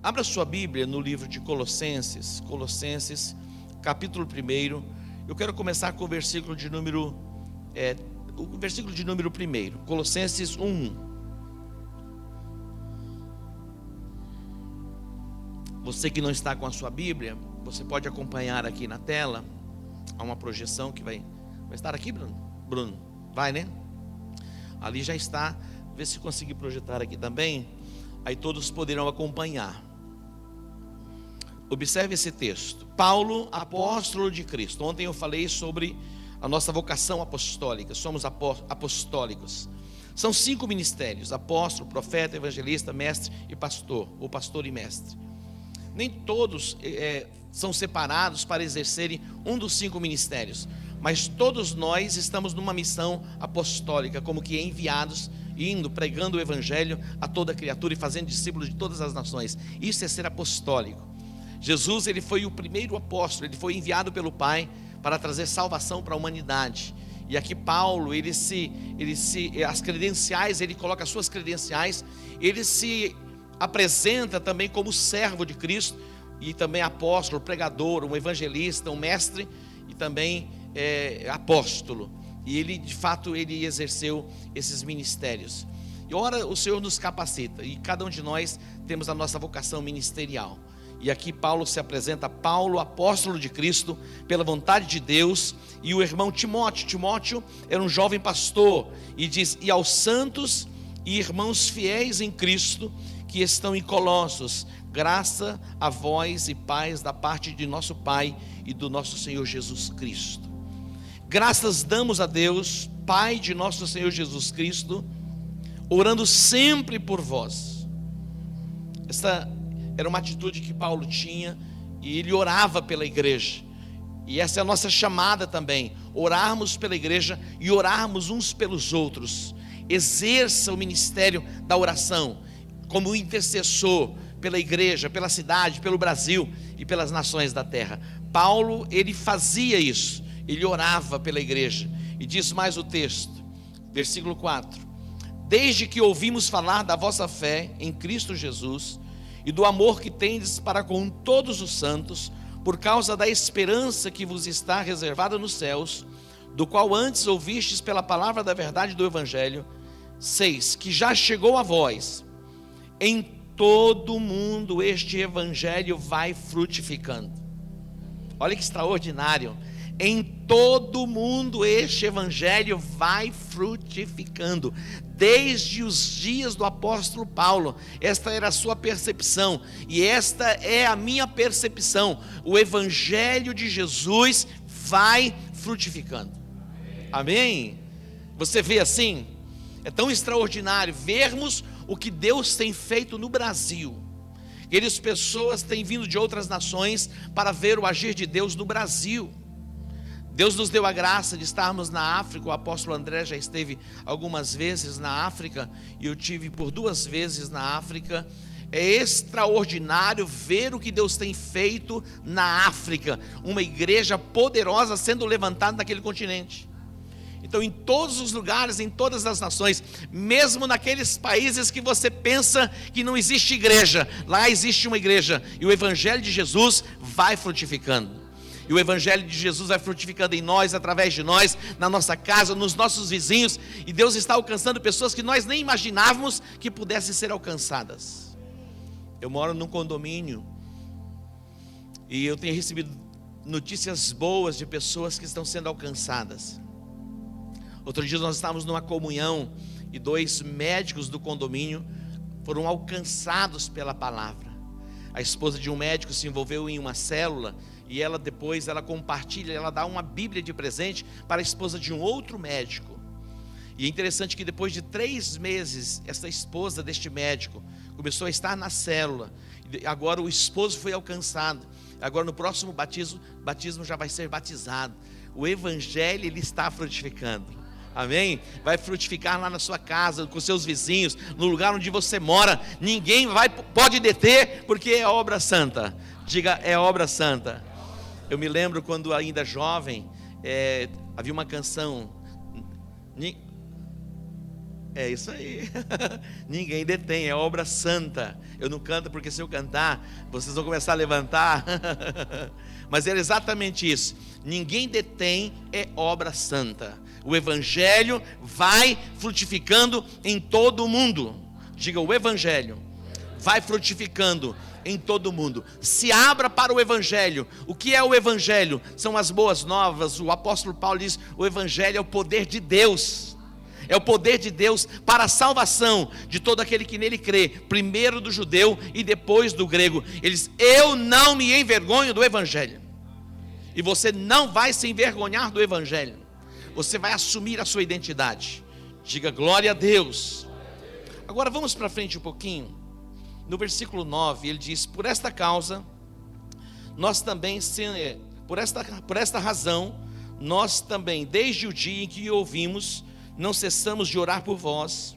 Abra sua Bíblia no livro de Colossenses, capítulo 1. Eu quero começar com o versículo de número 1, Colossenses 1. Você que não está com a sua Bíblia, você pode acompanhar aqui na tela. Há uma projeção que vai estar aqui, Bruno? Vai, né? Ali já está. Vê se conseguir projetar aqui também. Aí todos poderão acompanhar. Observe esse texto. Paulo, apóstolo de Cristo. Ontem eu falei sobre a nossa vocação apostólica. Somos apostólicos. São 5 ministérios: apóstolo, profeta, evangelista, mestre e pastor, ou pastor e mestre. Nem todos são separados para exercerem um dos 5 ministérios, mas todos nós estamos numa missão apostólica, como que enviados, indo, pregando o evangelho a toda criatura e fazendo discípulos de todas as nações. Isso é ser apostólico. Jesus, ele foi o primeiro apóstolo, ele foi enviado pelo Pai para trazer salvação para a humanidade. E aqui Paulo, as credenciais, ele coloca as suas credenciais, ele se apresenta também como servo de Cristo, e também apóstolo, pregador, um evangelista, um mestre e também apóstolo. E ele, de fato, ele exerceu esses ministérios. E ora, o Senhor nos capacita, e cada um de nós temos a nossa vocação ministerial. E aqui Paulo se apresenta, Paulo, apóstolo de Cristo, pela vontade de Deus, e o irmão Timóteo era um jovem pastor, e diz: e aos santos e irmãos fiéis em Cristo, que estão em Colossos, graça a vós e paz da parte de nosso Pai e do nosso Senhor Jesus Cristo. Graças damos a Deus, Pai de nosso Senhor Jesus Cristo, orando sempre por vós. Essa era uma atitude que Paulo tinha, e ele orava pela igreja. E essa é a nossa chamada também, orarmos pela igreja e orarmos uns pelos outros. Exerça o ministério da oração como intercessor pela igreja, pela cidade, pelo Brasil e pelas nações da terra. Paulo, ele fazia isso, ele orava pela igreja. E diz mais o texto, versículo 4: desde que ouvimos falar da vossa fé em Cristo Jesus e do amor que tendes para com todos os santos, por causa da esperança que vos está reservada nos céus, do qual antes ouvistes pela palavra da verdade do evangelho. 6, que já chegou a vós. Em todo o mundo este evangelho vai frutificando. Olha que extraordinário. Em todo o mundo este evangelho vai frutificando. Desde os dias do apóstolo Paulo, esta era a sua percepção, e esta é a minha percepção: o evangelho de Jesus vai frutificando. Amém? Você vê assim? É tão extraordinário vermos o que Deus tem feito no Brasil. As pessoas têm vindo de outras nações para ver o agir de Deus no Brasil. Deus nos deu a graça de estarmos na África. O apóstolo André já esteve algumas vezes na África, e eu tive por 2 vezes na África. É extraordinário ver o que Deus tem feito na África, uma igreja poderosa sendo levantada naquele continente. Então, em todos os lugares, em todas as nações, mesmo naqueles países que você pensa que não existe igreja, lá existe uma igreja, e o evangelho de Jesus vai frutificando. E o evangelho de Jesus vai frutificando em nós, através de nós, na nossa casa, nos nossos vizinhos. E Deus está alcançando pessoas que nós nem imaginávamos que pudessem ser alcançadas. Eu moro num condomínio, e eu tenho recebido notícias boas de pessoas que estão sendo alcançadas. Outro dia nós estávamos numa comunhão, e 2 médicos do condomínio foram alcançados pela palavra. A esposa de um médico se envolveu em uma célula, e ela depois compartilha, ela dá uma Bíblia de presente para a esposa de um outro médico. E é interessante que depois de 3 meses, essa esposa deste médico começou a estar na célula. Agora o esposo foi alcançado. Agora no próximo batismo já vai ser batizado. O evangelho, ele está frutificando. Amém? Vai frutificar lá na sua casa, com seus vizinhos, no lugar onde você mora. Ninguém pode deter, porque é obra santa. Diga, é obra santa. Eu me lembro quando ainda jovem, havia uma canção, É isso aí. Ninguém detém, é obra santa. Eu não canto porque se eu cantar, vocês vão começar a levantar. Mas é exatamente isso. Ninguém detém, é obra santa. O evangelho vai frutificando em todo o mundo. Diga, o evangelho vai frutificando em todo o mundo. Se abra para o evangelho. O que é o evangelho? São as boas novas. O apóstolo Paulo diz: o evangelho é o poder de Deus. É o poder de Deus para a salvação de todo aquele que nele crê, primeiro do judeu e depois do grego. Ele diz: eu não me envergonho do evangelho. E você não vai se envergonhar do evangelho. Você vai assumir a sua identidade. Diga glória a Deus. Agora vamos para frente um pouquinho. No versículo 9 ele diz: por esta causa, nós também, por esta razão, nós também, desde o dia em que ouvimos, não cessamos de orar por vós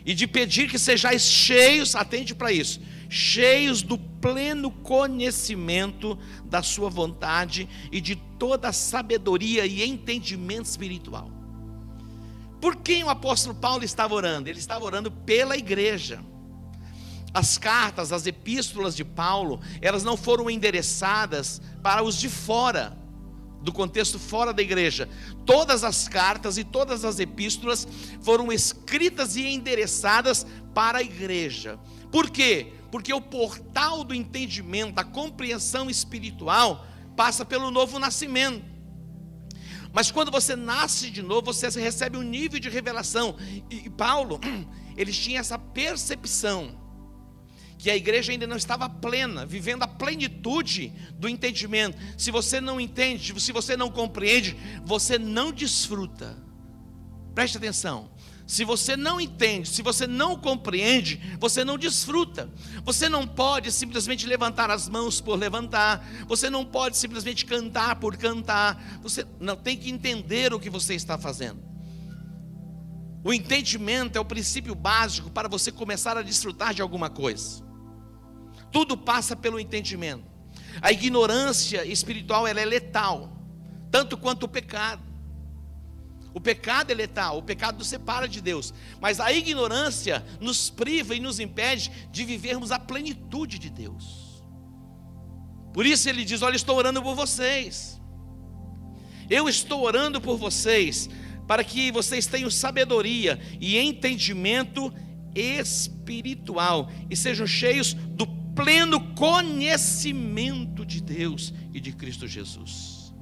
e de pedir que sejais cheios, atente para isso, cheios do pleno conhecimento da sua vontade e de toda a sabedoria e entendimento espiritual. Por quem o apóstolo Paulo estava orando? Ele estava orando pela igreja. As cartas, as epístolas de Paulo, elas não foram endereçadas para os de fora, do contexto fora da igreja. Todas as cartas e todas as epístolas foram escritas e endereçadas para a igreja. Por quê? Porque o portal do entendimento, da compreensão espiritual, passa pelo novo nascimento. Mas quando você nasce de novo, você recebe um nível de revelação. E Paulo, eles tinham essa percepção que a igreja ainda não estava plena, vivendo a plenitude do entendimento. Se você não entende, se você não compreende, você não desfruta. Preste atenção. Se você não entende, se você não compreende, você não desfruta. Você não pode simplesmente levantar as mãos por levantar. Você não pode simplesmente cantar por cantar. Você não tem que entender o que você está fazendo. O entendimento é o princípio básico para você começar a desfrutar de alguma coisa. Tudo passa pelo entendimento. A ignorância espiritual, ela é letal, tanto quanto o pecado. O pecado é letal, o pecado nos separa de Deus. Mas a ignorância nos priva e nos impede de vivermos a plenitude de Deus. Por isso ele diz: olha, estou orando por vocês. Eu estou orando por vocês, para que vocês tenham sabedoria e entendimento espiritual, e sejam cheios do pleno conhecimento de Deus e de Cristo Jesus.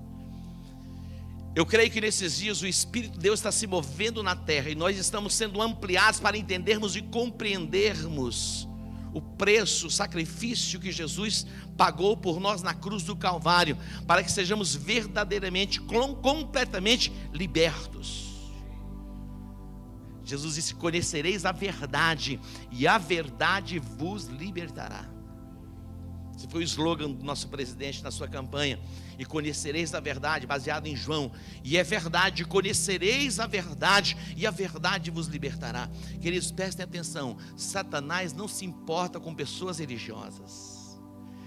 Eu creio que nesses dias o Espírito de Deus está se movendo na terra, e nós estamos sendo ampliados para entendermos e compreendermos o preço, o sacrifício que Jesus pagou por nós na cruz do Calvário, para que sejamos verdadeiramente, completamente libertos. Jesus disse: conhecereis a verdade, e a verdade vos libertará. Esse foi o slogan do nosso presidente na sua campanha. E conhecereis a verdade, baseado em João. E é verdade, conhecereis a verdade, e a verdade vos libertará. Queridos, prestem atenção: Satanás não se importa com pessoas religiosas.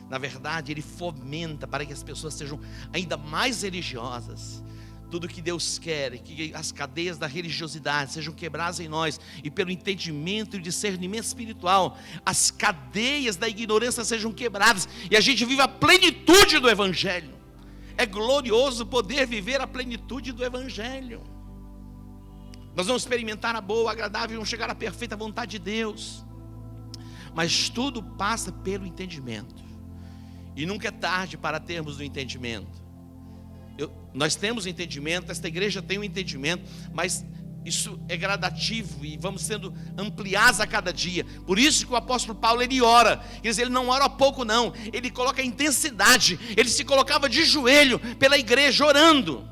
Na verdade, ele fomenta para que as pessoas sejam ainda mais religiosas. Tudo que Deus quer é que as cadeias da religiosidade sejam quebradas em nós, e pelo entendimento e discernimento espiritual, as cadeias da ignorância sejam quebradas, e a gente viva a plenitude do evangelho. É glorioso poder viver a plenitude do evangelho. Nós vamos experimentar a boa, agradável, vamos chegar à perfeita vontade de Deus. Mas tudo passa pelo entendimento, e nunca é tarde para termos o entendimento. Nós temos entendimento, esta igreja tem um entendimento, mas isso é gradativo e vamos sendo ampliados a cada dia. Por isso que o apóstolo Paulo, ele ora. Quer dizer, ele não ora há pouco não, ele coloca a intensidade. Ele se colocava de joelho pela igreja orando.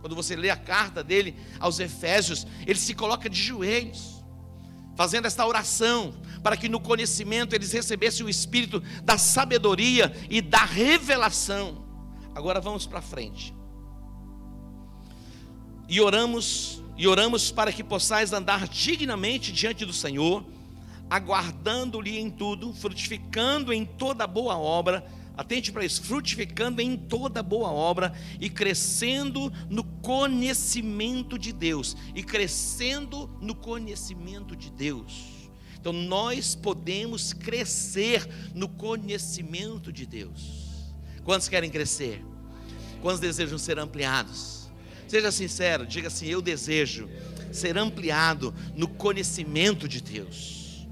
Quando você lê a carta dele aos Efésios, ele se coloca de joelhos, fazendo esta oração, para que no conhecimento eles recebessem o espírito da sabedoria e da revelação. Agora vamos para frente. E oramos para que possais andar dignamente diante do Senhor, aguardando-lhe em tudo, frutificando em toda boa obra. Atente para isso: frutificando em toda boa obra e crescendo no conhecimento de Deus e crescendo no conhecimento de Deus. Então nós podemos crescer no conhecimento de Deus. Quantos querem crescer? Quantos desejam ser ampliados? Seja sincero, diga assim: eu desejo ser ampliado no conhecimento de Deus.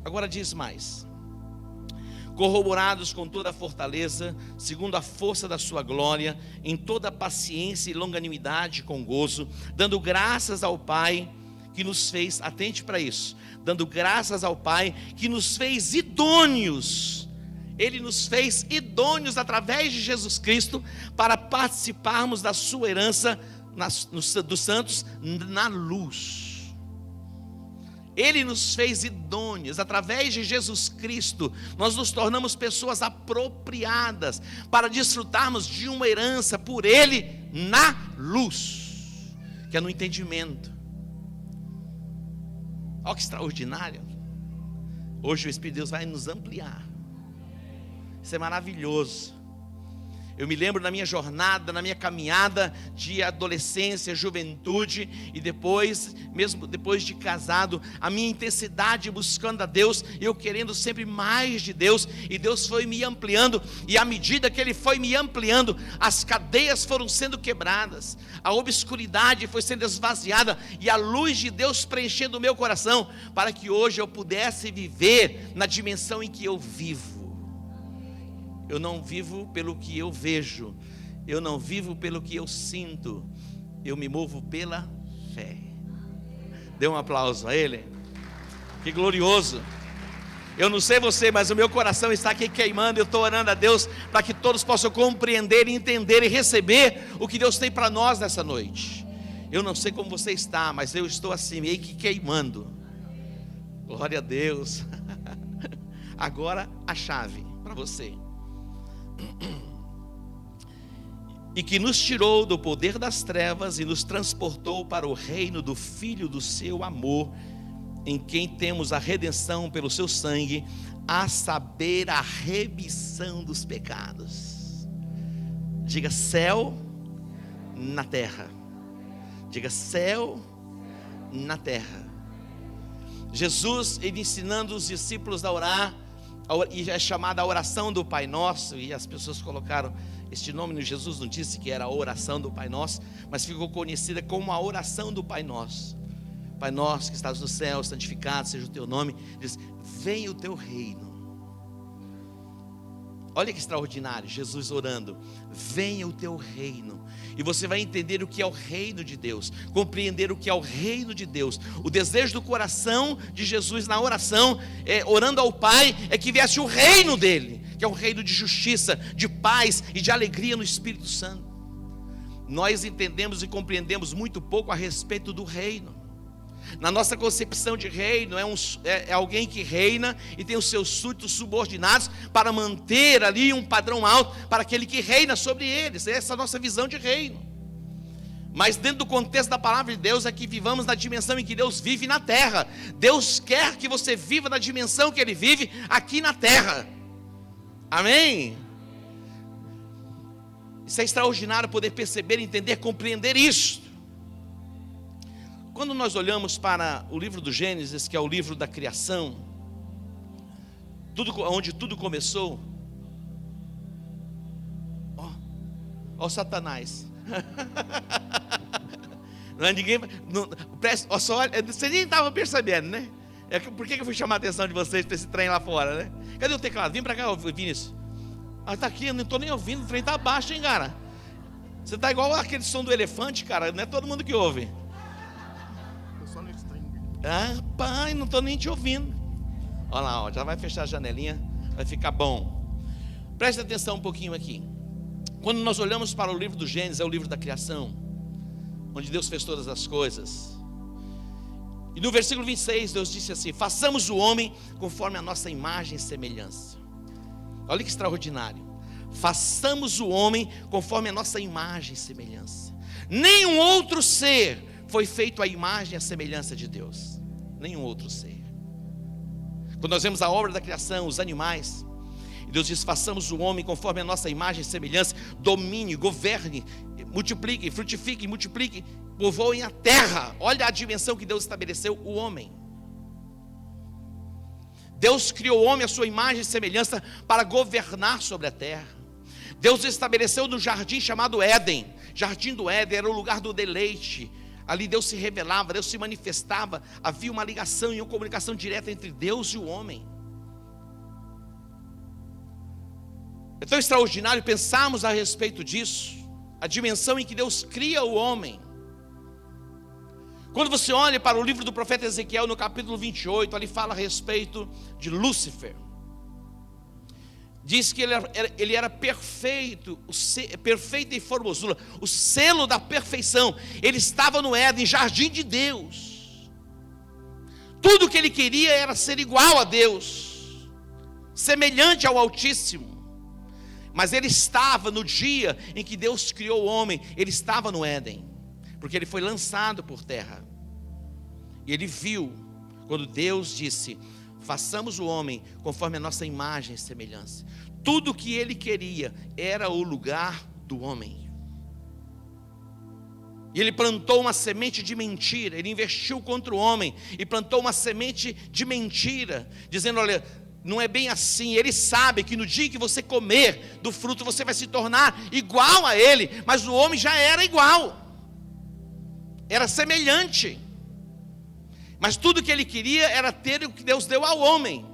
Agora diz mais: corroborados com toda a fortaleza, segundo a força da sua glória, em toda paciência e longanimidade com gozo, dando graças ao Pai que nos fez, atente para isso, dando graças ao Pai que nos fez idôneos. Ele nos fez idôneos através de Jesus Cristo para participarmos da sua herança dos santos na luz. Ele nos fez idôneos através de Jesus Cristo. Nós nos tornamos pessoas apropriadas para desfrutarmos de uma herança por Ele na luz, que é no entendimento. Olha que extraordinário. Hoje o Espírito de Deus vai nos ampliar. Isso é maravilhoso. Eu me lembro na minha jornada, na minha caminhada de adolescência, juventude e depois, mesmo depois de casado, a minha intensidade buscando a Deus, eu querendo sempre mais de Deus, e Deus foi me ampliando, e à medida que Ele foi me ampliando, as cadeias foram sendo quebradas, a obscuridade foi sendo esvaziada, e a luz de Deus preenchendo o meu coração, para que hoje eu pudesse viver na dimensão em que eu vivo. Eu não vivo pelo que eu vejo, eu não vivo pelo que eu sinto, eu me movo pela fé. Dê um aplauso a Ele. Que glorioso. Eu não sei você, mas o meu coração está aqui queimando. Eu estou orando a Deus para que todos possam compreender, entender e receber o que Deus tem para nós nessa noite. Eu não sei como você está, mas eu estou assim, meio que queimando. Glória a Deus. Agora a chave para você. E que nos tirou do poder das trevas e nos transportou para o reino do Filho do seu amor, em quem temos a redenção pelo seu sangue, a saber, a remissão dos pecados. Diga céu na terra. Diga céu na terra. Jesus, ele ensinando os discípulos a orar, e é chamada a oração do Pai Nosso, e as pessoas colocaram este nome. Jesus não disse que era a oração do Pai Nosso, mas ficou conhecida como a oração do Pai Nosso. Pai Nosso que estás no céu, santificado seja o teu nome. Diz: venha o teu reino. Olha que extraordinário, Jesus orando: venha o teu reino. E você vai entender o que é o reino de Deus, compreender o que é o reino de Deus. O desejo do coração de Jesus na oração, orando ao Pai, é que viesse o reino dele, que é um reino de justiça, de paz e de alegria no Espírito Santo. Nós entendemos e compreendemos muito pouco a respeito do reino. Na nossa concepção de reino, é alguém que reina e tem os seus súditos subordinados para manter ali um padrão alto para aquele que reina sobre eles. Essa é a nossa visão de reino. Mas dentro do contexto da palavra de Deus é que vivamos na dimensão em que Deus vive na terra. Deus quer que você viva na dimensão que Ele vive aqui na terra. Amém? Isso é extraordinário poder perceber, entender, compreender isso. Quando nós olhamos para o livro do Gênesis, que é o livro da criação, onde tudo começou, ó Satanás. Não, ninguém, não, só olha, você nem estava percebendo, né? Por que eu fui chamar a atenção de vocês para esse trem lá fora, né? Cadê o teclado? Vem para cá, Vinícius. Está aqui, eu não estou nem ouvindo, o trem está baixo, hein, cara? Você está igual aquele som do elefante, cara, não é todo mundo que ouve. Ah, pai, não estou nem te ouvindo. Olha lá, ó, já vai fechar a janelinha, vai ficar bom. Preste atenção um pouquinho aqui. Quando nós olhamos para o livro do Gênesis, é o livro da criação, onde Deus fez todas as coisas. E no versículo 26, Deus disse assim: façamos o homem conforme a nossa imagem e semelhança. Olha que extraordinário. Façamos o homem conforme a nossa imagem e semelhança. Nenhum outro ser foi feito à imagem e à semelhança de Deus. Nenhum outro ser. Quando nós vemos a obra da criação, os animais, E Deus diz: façamos o homem conforme a nossa imagem e semelhança, domine, governe, multiplique, frutifique, multiplique, povoem a terra. Olha a dimensão que Deus estabeleceu o homem. Deus criou o homem à sua imagem e semelhança para governar sobre a terra. Deus estabeleceu no jardim chamado Éden. Jardim do Éden era o lugar do deleite. Ali Deus se revelava, Deus se manifestava. Havia uma ligação e uma comunicação direta entre Deus e o homem. É tão extraordinário pensarmos a respeito disso, a dimensão em que Deus cria o homem. Quando você olha para o livro do profeta Ezequiel, no capítulo 28, ali fala a respeito de Lúcifer. Diz que ele era perfeito, perfeito em formosura, o selo da perfeição. Ele estava no Éden, jardim de Deus. Tudo o que ele queria era ser igual a Deus, semelhante ao Altíssimo. Mas ele estava no dia em que Deus criou o homem, ele estava no Éden, porque ele foi lançado por terra. E ele viu, quando Deus disse: façamos o homem conforme a nossa imagem e semelhança. Tudo o que ele queria era o lugar do homem. E ele plantou uma semente de mentira, ele investiu contra o homem e plantou uma semente de mentira, dizendo: olha, não é bem assim. Ele sabe que no dia que você comer do fruto, você vai se tornar igual a ele. Mas o homem já era igual, era semelhante. Mas tudo que ele queria era ter o que Deus deu ao homem.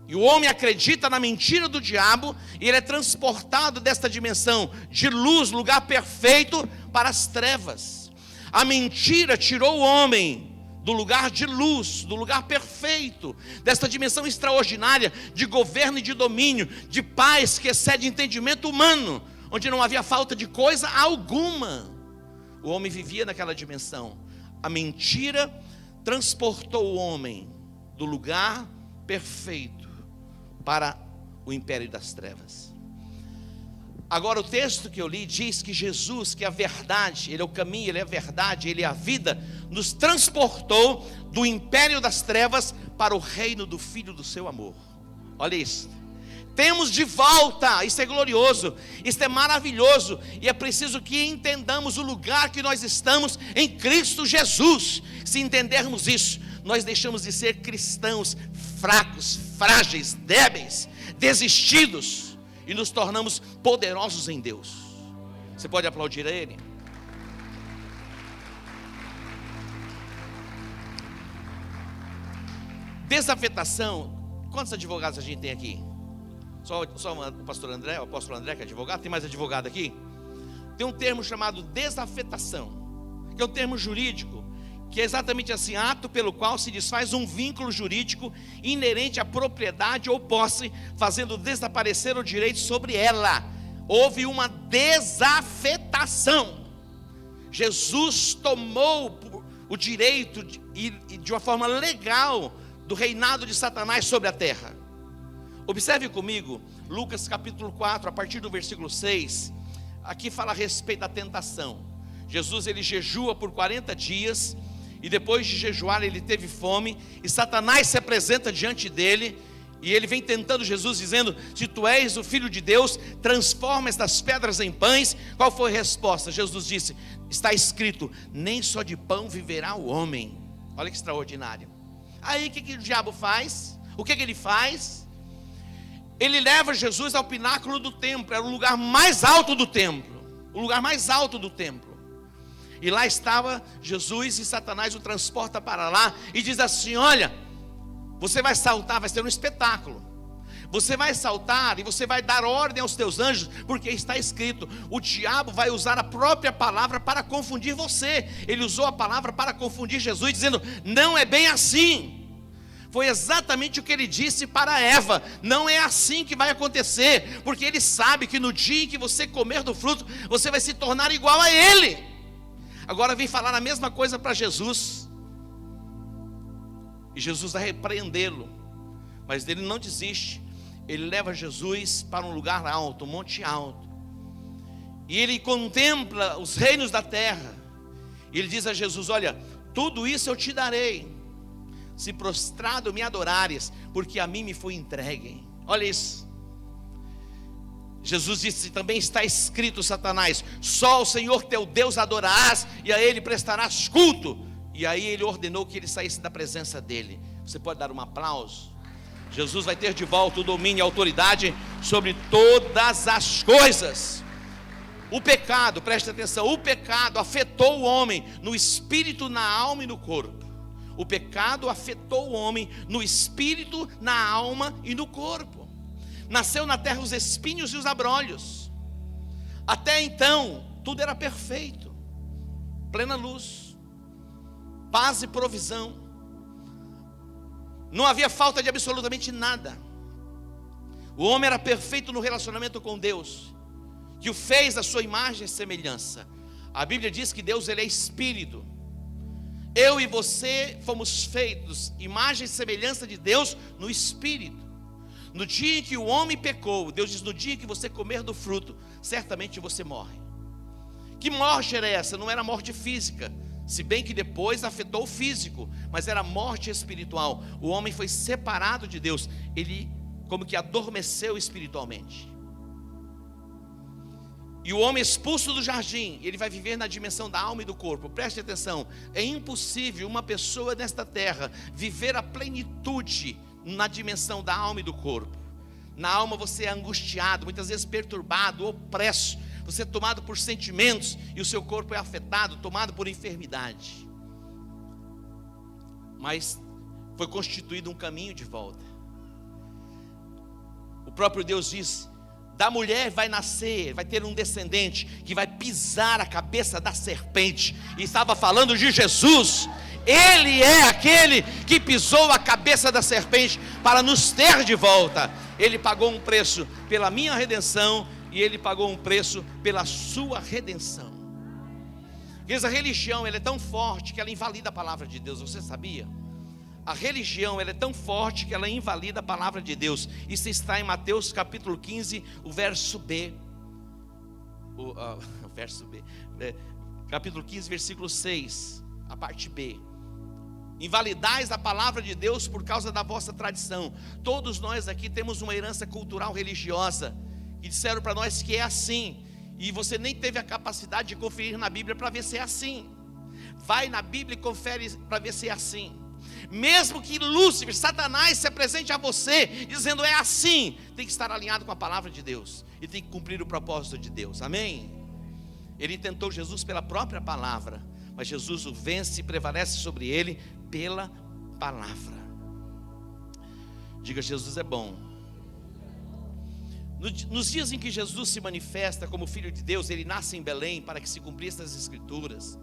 E o homem acredita na mentira do diabo, e ele é transportado desta dimensão de luz, lugar perfeito, para as trevas. A mentira tirou o homem do lugar de luz, do lugar perfeito, desta dimensão extraordinária de governo e de domínio, de paz que excede entendimento humano, onde não havia falta de coisa alguma. O homem vivia naquela dimensão. A mentira transportou o homem do lugar perfeito para o império das trevas. Agora o texto que eu li diz que Jesus, que é a verdade, Ele é o caminho, Ele é a verdade, Ele é a vida, nos transportou do império das trevas para o reino do Filho do seu amor. Olha isso. Temos de volta, isso é glorioso, isso é maravilhoso, e é preciso que entendamos o lugar que nós estamos em Cristo Jesus. Se entendermos isso, nós deixamos de ser cristãos fracos, frágeis, débeis, desistidos, e nos tornamos poderosos em Deus. Você pode aplaudir a Ele? Desafetação. Quantos advogados a gente tem aqui? Só o pastor André, o apóstolo André, que é advogado. Tem mais advogado aqui? Tem um termo chamado desafetação, que é um termo jurídico, que é exatamente assim: ato pelo qual se desfaz um vínculo jurídico inerente à propriedade ou posse, fazendo desaparecer o direito sobre ela. Houve uma desafetação. Jesus tomou o direito de uma forma legal do reinado de Satanás sobre a terra. Observe comigo, Lucas capítulo 4, a partir do versículo 6, aqui fala a respeito da tentação. Jesus, ele jejua por 40 dias, e depois de jejuar ele teve fome, e Satanás se apresenta diante dele, e ele vem tentando Jesus, dizendo: se tu és o Filho de Deus, transforma estas pedras em pães. Qual foi a resposta? Jesus disse: está escrito, nem só de pão viverá o homem. Olha que extraordinário. Aí o que o diabo faz? O que ele faz? Ele leva Jesus ao pináculo do templo, era o lugar mais alto do templo, o lugar mais alto do templo. E lá estava Jesus, e Satanás o transporta para lá e diz assim: olha, você vai saltar, vai ser um espetáculo. Você vai saltar e você vai dar ordem aos teus anjos, porque está escrito. O diabo vai usar a própria palavra para confundir você. Ele usou a palavra para confundir Jesus, dizendo: não é bem assim. Foi exatamente o que ele disse para Eva: não é assim que vai acontecer, porque ele sabe que no dia em que você comer do fruto, você vai se tornar igual a ele. Agora vem falar a mesma coisa para Jesus, e Jesus vai repreendê-lo, mas ele não desiste. Ele leva Jesus para um lugar alto, um monte alto, e ele contempla os reinos da terra, e ele diz a Jesus: olha, tudo isso eu te darei, se prostrado me adorares, porque a mim me foi entregue. Olha isso. Jesus disse: também está escrito, Satanás, só o Senhor teu Deus adorarás, e a Ele prestarás culto. E aí Ele ordenou que ele saísse da presença dele. Você pode dar um aplauso? Jesus vai ter de volta o domínio e a autoridade sobre todas as coisas. O pecado, preste atenção, o pecado afetou o homem no espírito, na alma e no corpo. O pecado afetou o homem no espírito, na alma e no corpo. Nasceu na terra os espinhos e os abrolhos. Até então, tudo era perfeito, plena luz, paz e provisão. Não havia falta de absolutamente nada. O homem era perfeito no relacionamento com Deus, que o fez à sua imagem e semelhança. A Bíblia diz que Deus, ele é espírito. Eu e você fomos feitos imagem e semelhança de Deus no espírito. No dia em que o homem pecou, Deus diz: no dia que você comer do fruto, certamente você morre. Que morte era essa? Não era morte física, se bem que depois afetou o físico, mas era morte espiritual. O homem foi separado de Deus, ele como que adormeceu espiritualmente. E o homem expulso do jardim, ele vai viver na dimensão da alma e do corpo. Preste atenção, é impossível uma pessoa nesta terra viver a plenitude na dimensão da alma e do corpo. Na alma você é angustiado, muitas vezes perturbado, opresso. Você é tomado por sentimentos e o seu corpo é afetado, tomado por enfermidade. Mas foi constituído um caminho de volta. O próprio Deus diz: da mulher vai nascer, vai ter um descendente que vai pisar a cabeça da serpente. E estava falando de Jesus. Ele é aquele que pisou a cabeça da serpente para nos ter de volta. Ele pagou um preço pela minha redenção e ele pagou um preço pela sua redenção. A religião, ela é tão forte que ela invalida a palavra de Deus. Você sabia? A religião, ela é tão forte que ela invalida a palavra de Deus. Isso está em Mateus capítulo 15, o verso B. Capítulo 15, versículo 6, a parte B. Invalidais a palavra de Deus por causa da vossa tradição. Todos nós aqui temos uma herança cultural religiosa, que disseram para nós que é assim, e você nem teve a capacidade de conferir na Bíblia para ver se é assim. Vai na Bíblia e confere para ver se é assim. Mesmo que Lúcifer, Satanás, se apresente a você dizendo é assim, tem que estar alinhado com a palavra de Deus e tem que cumprir o propósito de Deus, amém? Ele tentou Jesus pela própria palavra, mas Jesus o vence e prevalece sobre ele pela palavra. Diga: Jesus é bom. Nos dias em que Jesus se manifesta como Filho de Deus, ele nasce em Belém para que se cumprissem as Escrituras.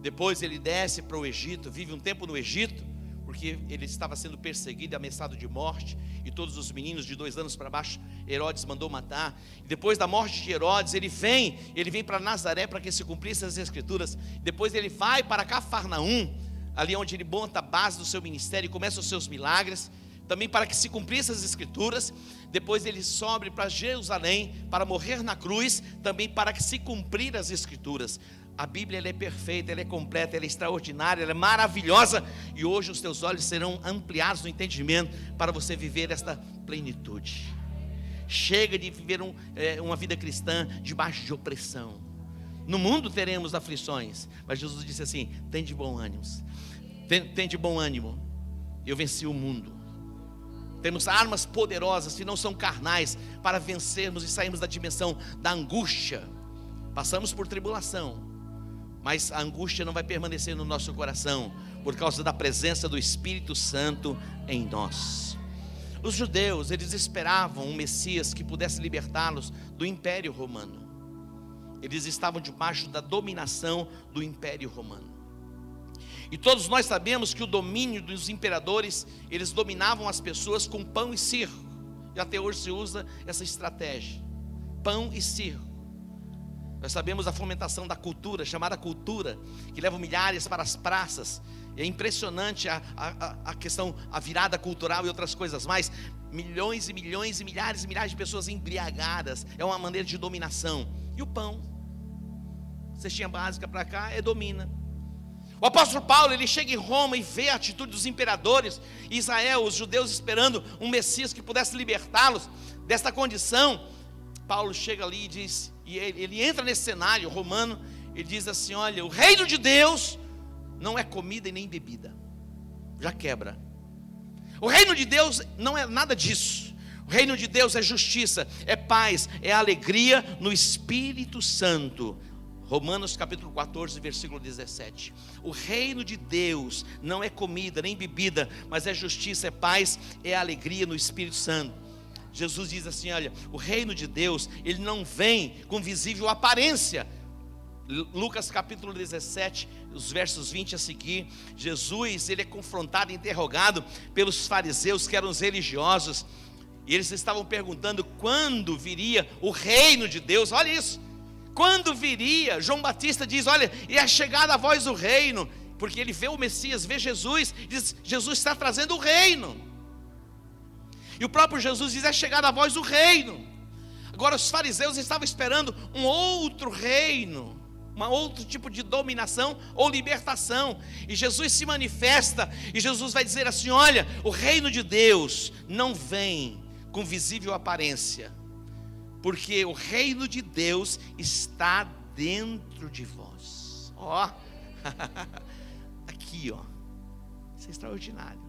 Depois ele desce para o Egito, vive um tempo no Egito, porque ele estava sendo perseguido e ameaçado de morte, e todos os meninos de 2 anos para baixo, Herodes mandou matar. Depois da morte de Herodes, ele vem para Nazaré para que se cumprissem as Escrituras. Depois ele vai para Cafarnaum, ali onde ele monta a base do seu ministério e começa os seus milagres, também para que se cumprissem as Escrituras. Depois ele sobe para Jerusalém para morrer na cruz, também para que se cumprir as Escrituras. A Bíblia, ela é perfeita, ela é completa, ela é extraordinária, ela é maravilhosa. E hoje os teus olhos serão ampliados no entendimento para você viver esta plenitude. Chega de viver uma vida cristã debaixo de opressão. No mundo teremos aflições, mas Jesus disse assim: tem de bom ânimo. Tem de bom ânimo, eu venci o mundo. Temos armas poderosas que não são carnais para vencermos e sairmos da dimensão da angústia. Passamos por tribulação, mas a angústia não vai permanecer no nosso coração, por causa da presença do Espírito Santo em nós. Os judeus, eles esperavam um Messias que pudesse libertá-los do Império Romano. Eles estavam debaixo da dominação do Império Romano. E todos nós sabemos que o domínio dos imperadores, eles dominavam as pessoas com pão e circo. E até hoje se usa essa estratégia, pão e circo. Nós sabemos a fomentação da cultura, chamada cultura, que leva milhares para as praças. É impressionante a questão, a virada cultural e outras coisas mais. Milhões e milhões e milhares de pessoas embriagadas. É uma maneira de dominação. E o pão? Cestinha básica para cá domina. O apóstolo Paulo, ele chega em Roma e vê a atitude dos imperadores, Israel, os judeus esperando um Messias que pudesse libertá-los desta condição. Paulo chega ali e diz, e ele entra nesse cenário romano, ele diz assim: olha, o reino de Deus não é comida e nem bebida. Já quebra. O reino de Deus não é nada disso. O reino de Deus é justiça, é paz, é alegria no Espírito Santo. Romanos capítulo 14, versículo 17. O reino de Deus não é comida nem bebida, mas é justiça, é paz, é alegria no Espírito Santo. Jesus diz assim: olha, o reino de Deus, ele não vem com visível aparência. Lucas capítulo 17, os versos 20 a seguir, Jesus, ele é confrontado e interrogado pelos fariseus, que eram os religiosos, e eles estavam perguntando quando viria o reino de Deus. Olha isso, quando viria? João Batista diz: olha, e é chegada a vós o reino, porque ele vê o Messias, vê Jesus, diz: Jesus está trazendo o reino. E o próprio Jesus diz: é chegada a vós o reino. Agora os fariseus estavam esperando um outro reino, um outro tipo de dominação ou libertação, e Jesus se manifesta, e Jesus vai dizer assim: olha, o reino de Deus não vem com visível aparência, porque o reino de Deus está dentro de vós. Ó, aqui ó, isso é extraordinário.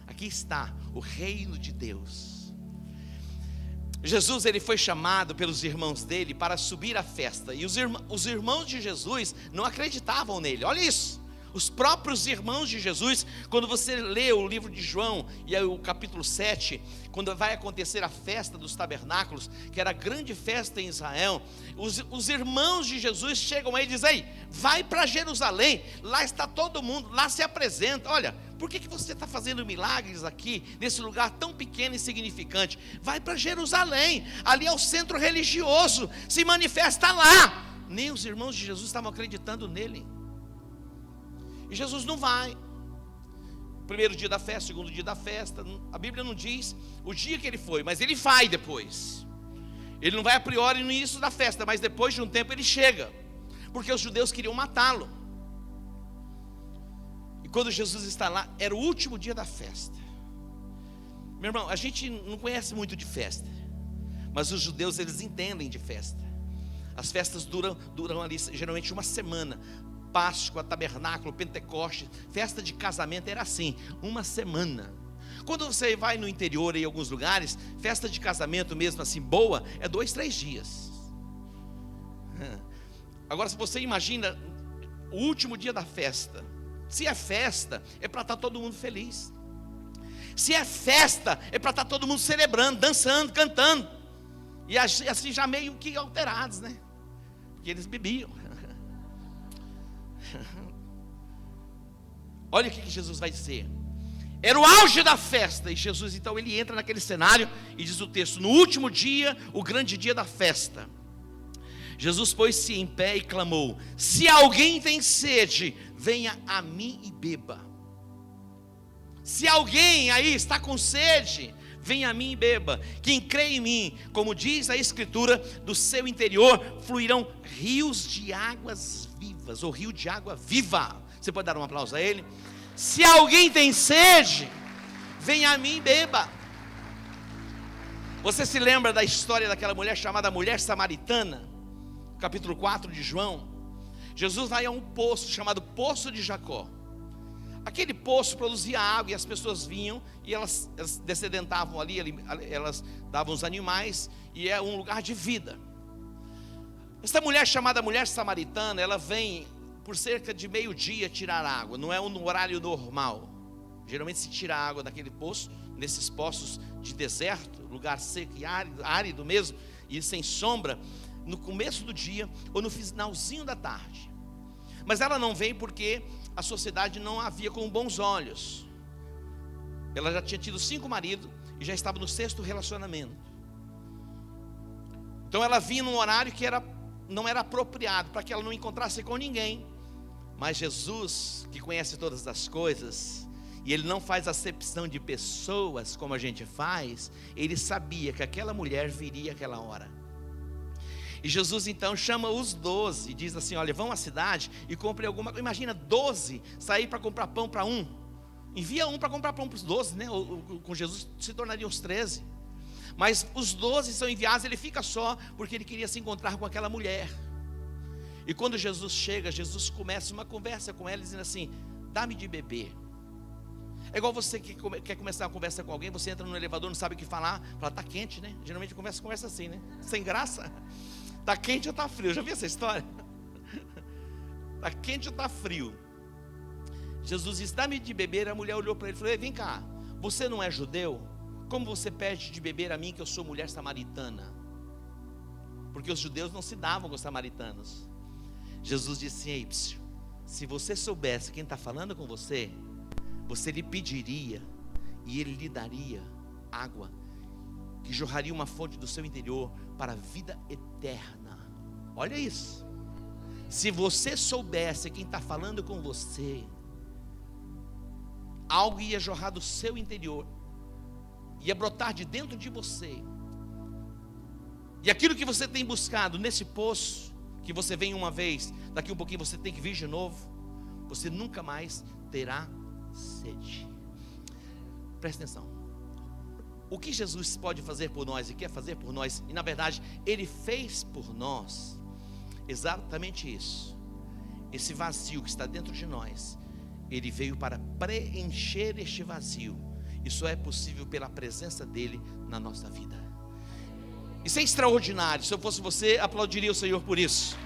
Aqui está o reino de Deus. Jesus, ele foi chamado pelos irmãos dele para subir à festa, e os irmãos de Jesus não acreditavam nele. Olha isso, os próprios irmãos de Jesus, quando você lê o livro de João, e aí o capítulo 7, quando vai acontecer a festa dos tabernáculos, que era a grande festa em Israel, os irmãos de Jesus chegam aí e dizem: ei, vai para Jerusalém, lá está todo mundo, lá se apresenta. Olha, por que você está fazendo milagres aqui, nesse lugar tão pequeno e insignificante? Vai para Jerusalém, ali é o centro religioso, se manifesta lá. Nem os irmãos de Jesus estavam acreditando nele. E Jesus não vai. Primeiro dia da festa, segundo dia da festa, a Bíblia não diz o dia que ele foi, mas ele vai depois. Ele não vai a priori no início da festa, mas depois de um tempo ele chega, porque os judeus queriam matá-lo. E quando Jesus está lá, era o último dia da festa. Meu irmão, a gente não conhece muito de festa, mas os judeus, eles entendem de festa. As festas duram ali geralmente uma semana. Páscoa, tabernáculo, Pentecostes, festa de casamento era assim, uma semana. Quando você vai no interior em alguns lugares, festa de casamento mesmo assim boa, é 2, 3 dias. Agora se você imagina o último dia da festa, se é festa, é para estar todo mundo feliz. Se é festa, é para estar todo mundo celebrando, dançando, cantando. E assim já meio que alterados, né? Porque eles bebiam. Olha o que Jesus vai dizer. Era o auge da festa, e Jesus então ele entra naquele cenário, e diz o texto: no último dia, o grande dia da festa, Jesus pôs-se em pé e clamou: se alguém tem sede, venha a mim e beba. Se alguém aí está com sede, venha a mim e beba. Quem crê em mim, como diz a Escritura, do seu interior fluirão rios de águas vivas, ou rio de água viva. Você pode dar um aplauso a ele? Se alguém tem sede, venha a mim e beba. Você se lembra da história daquela mulher chamada mulher samaritana? Capítulo 4 de João. Jesus vai a um poço chamado Poço de Jacó. Aquele poço produzia água, e as pessoas vinham e elas dessedentavam ali, elas davam os animais, e é um lugar de vida. Essa mulher chamada mulher samaritana, ela vem por cerca de meio-dia tirar água. Não é um horário normal. Geralmente se tira água daquele poço, nesses poços de deserto, lugar seco e árido mesmo, e sem sombra, no começo do dia ou no finalzinho da tarde. Mas ela não vem porque a sociedade não a via com bons olhos. Ela já tinha tido 5 maridos e já estava no 6º relacionamento. Então ela vinha num horário que não era apropriado, para que ela não encontrasse com ninguém. Mas Jesus, que conhece todas as coisas, e Ele não faz acepção de pessoas como a gente faz, Ele sabia que aquela mulher viria àquela hora. E Jesus então chama os 12 e diz assim: olha, vão à cidade e comprem alguma coisa. Imagina 12 sair para comprar pão para um. Envia um para comprar pão para os 12, né? Com Jesus se tornariam os 13. Mas os 12 são enviados, ele fica só porque ele queria se encontrar com aquela mulher. E quando Jesus chega, Jesus começa uma conversa com ela, dizendo assim: dá-me de beber. É igual você que quer começar uma conversa com alguém, você entra no elevador, não sabe o que falar, fala, tá quente, né? Geralmente conversa assim, né? Sem graça. Tá quente ou tá frio? Já viu essa história? Tá quente ou tá frio? Jesus disse: dá-me de beber. A mulher olhou para ele e falou: vem cá, você não é judeu? Como você pede de beber a mim, que eu sou mulher samaritana? Porque os judeus não se davam com os samaritanos. Jesus disse: ei, se você soubesse quem está falando com você, você lhe pediria e ele lhe daria água que jorraria uma fonte do seu interior para a vida eterna. Olha isso. Se você soubesse quem está falando com você, algo ia jorrar do seu interior, ia brotar de dentro de você, e aquilo que você tem buscado nesse poço, que você vem uma vez, daqui um pouquinho você tem que vir de novo, você nunca mais terá sede. Presta atenção. O que Jesus pode fazer por nós e quer fazer por nós, e na verdade Ele fez por nós exatamente isso. Esse vazio que está dentro de nós, Ele veio para preencher este vazio. Isso é possível pela presença dEle na nossa vida. Isso é extraordinário. Se eu fosse você, aplaudiria o Senhor por isso.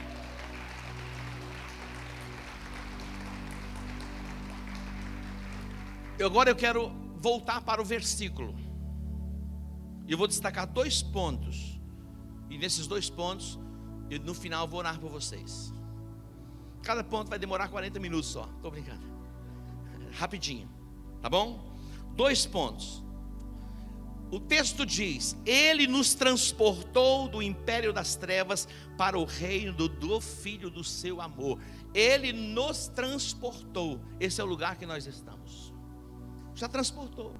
Agora eu quero voltar para o versículo. E eu vou destacar 2 pontos. E nesses 2 pontos, no final eu vou orar por vocês. Cada ponto vai demorar 40 minutos só. Estou brincando. Rapidinho, tá bom? 2 pontos. O texto diz: Ele nos transportou do império das trevas para o reino do Filho do seu amor. Ele nos transportou. Esse é o lugar que nós estamos. Já transportou.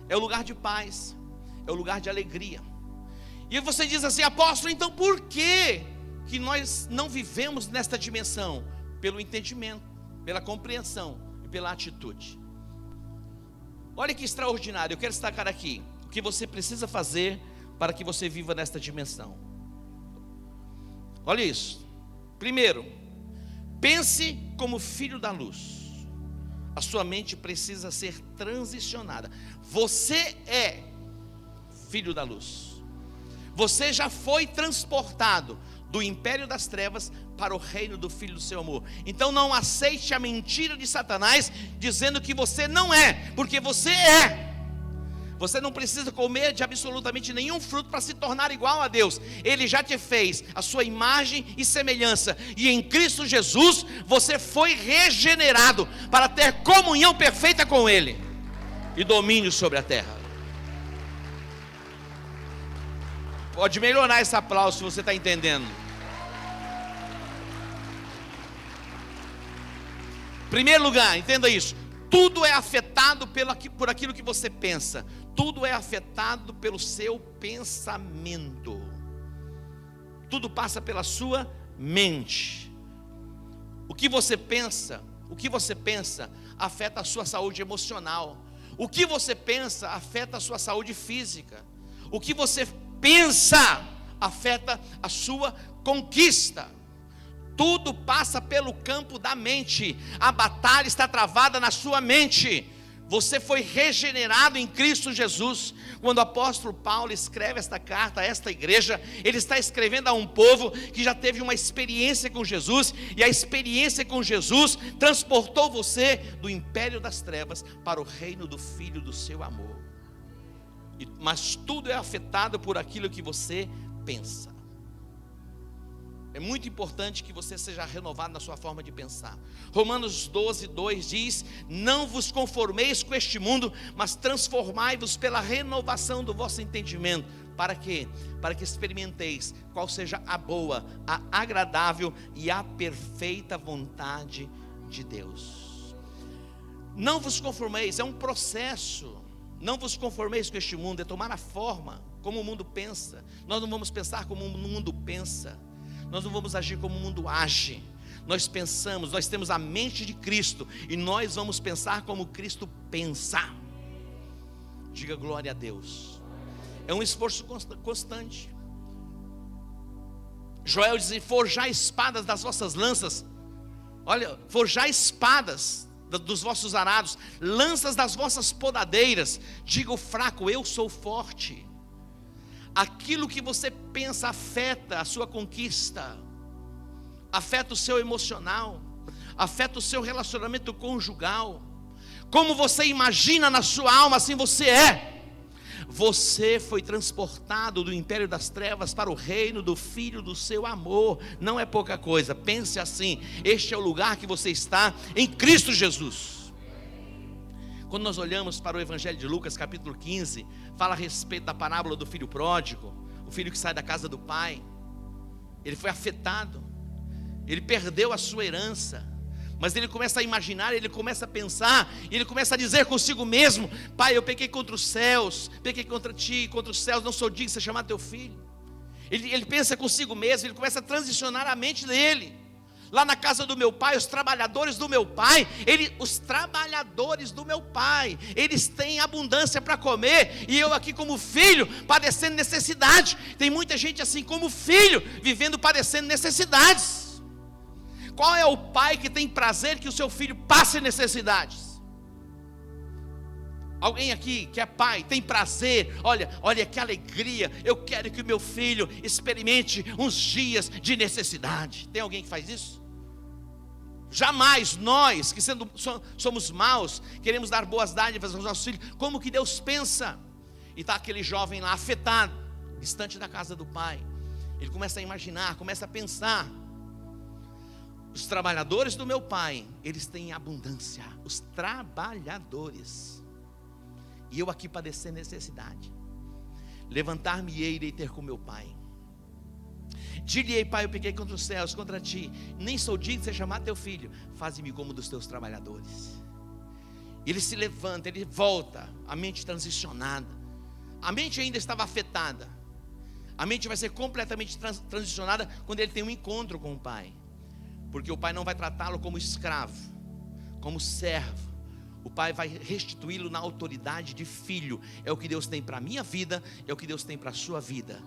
É o lugar de paz, é o lugar de alegria. E você diz assim: apóstolo, então por que nós não vivemos nesta dimensão? Pelo entendimento, pela compreensão e pela atitude. Olha que extraordinário. Eu quero destacar aqui o que você precisa fazer para que você viva nesta dimensão. Olha isso. Primeiro, pense como filho da luz. A sua mente precisa ser transicionada. Você é filho da luz. Você já foi transportado do império das trevas para o reino do Filho do seu amor. Então não aceite a mentira de Satanás dizendo que você não é, porque você é. Você não precisa comer de absolutamente nenhum fruto para se tornar igual a Deus. Ele já te fez a sua imagem e semelhança, e em Cristo Jesus você foi regenerado para ter comunhão perfeita com Ele e domínio sobre a terra. Pode melhorar esse aplauso se você está entendendo. Primeiro lugar, entenda isso. Tudo é afetado por aquilo que você pensa. Tudo é afetado pelo seu pensamento. Tudo passa pela sua mente. O que você pensa afeta a sua saúde emocional. O que você pensa afeta a sua saúde física. O que você pensa afeta a sua conquista. Tudo passa pelo campo da mente. A batalha está travada na sua mente. Você foi regenerado em Cristo Jesus. Quando o apóstolo Paulo escreve esta carta a esta igreja, ele está escrevendo a um povo que já teve uma experiência com Jesus, e a experiência com Jesus transportou você do império das trevas para o reino do Filho do seu amor. Mas tudo é afetado por aquilo que você pensa. É muito importante que você seja renovado na sua forma de pensar. Romanos 12:2 diz: não vos conformeis com este mundo, mas transformai-vos pela renovação do vosso entendimento. Para quê? Para que experimenteis qual seja a boa, a agradável e a perfeita vontade de Deus. Não vos conformeis, é um processo. Não vos conformeis com este mundo, é tomar a forma como o mundo pensa. Nós não vamos pensar como o mundo pensa. Nós não vamos agir como o mundo age. Nós pensamos, nós temos a mente de Cristo, e nós vamos pensar como Cristo pensa. Diga glória a Deus. É um esforço constante. Joel diz: forjai espadas das vossas lanças. Olha, forjai espadas dos vossos arados, lanças das vossas podadeiras. Diga o fraco: eu sou forte. Aquilo que você pensa afeta a sua conquista, afeta o seu emocional, afeta o seu relacionamento conjugal. Como você imagina na sua alma, assim você é. Você foi transportado do império das trevas para o reino do Filho do seu amor. Não é pouca coisa, pense assim: este é o lugar que você está em Cristo Jesus. Quando nós olhamos para o Evangelho de Lucas capítulo 15, fala a respeito da parábola do filho pródigo, o filho que sai da casa do pai. Ele foi afetado, ele perdeu a sua herança, mas ele começa a imaginar, ele começa a pensar, e ele começa a dizer consigo mesmo: pai, eu pequei contra os céus, pequei contra ti, contra os céus, não sou digno de ser chamado teu filho. Ele pensa consigo mesmo, ele começa a transicionar a mente dele. Lá na casa do meu pai, os trabalhadores do meu pai, eles têm abundância para comer, e eu aqui como filho, padecendo necessidade. Tem muita gente assim como filho, vivendo padecendo necessidades. Qual é o pai que tem prazer que o seu filho passe necessidades? Alguém aqui que é pai, tem prazer? Olha que alegria, eu quero que o meu filho experimente uns dias de necessidade. Tem alguém que faz isso? Jamais nós, que somos maus, queremos dar boas dádivas aos nossos filhos. Como que Deus pensa? E está aquele jovem lá afetado, distante da casa do pai. Ele começa a imaginar, começa a pensar: os trabalhadores do meu pai, eles têm abundância. Os trabalhadores, e eu aqui padecendo necessidade. Levantar-me-ei e irei ter com meu pai. Dir-lhe-ei: pai, eu pequei contra os céus, contra ti, nem sou digno de ser chamado teu filho. Faze-me como dos teus trabalhadores. Ele se levanta, ele volta, a mente transicionada. A mente ainda estava afetada. A mente vai ser completamente transicionada quando ele tem um encontro com o pai. Porque o pai não vai tratá-lo como escravo, como servo. O pai vai restituí-lo na autoridade de filho. É o que Deus tem para a minha vida, é o que Deus tem para a sua vida.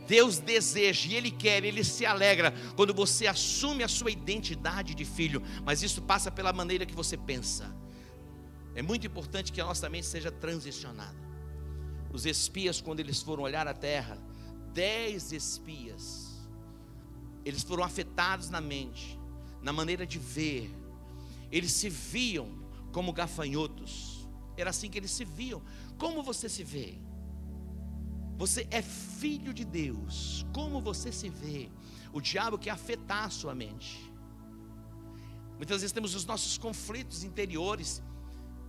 Deus deseja, e Ele quer, Ele se alegra quando você assume a sua identidade de filho. Mas isso passa pela maneira que você pensa. É muito importante que a nossa mente seja transicionada. Os espias, quando eles foram olhar a terra, 10 espias, eles foram afetados na mente, na maneira de ver. Eles se viam como gafanhotos. Era assim que eles se viam. Como você se vê? Você é filho de Deus. Como você se vê? O diabo quer afetar a sua mente. Muitas vezes temos os nossos conflitos interiores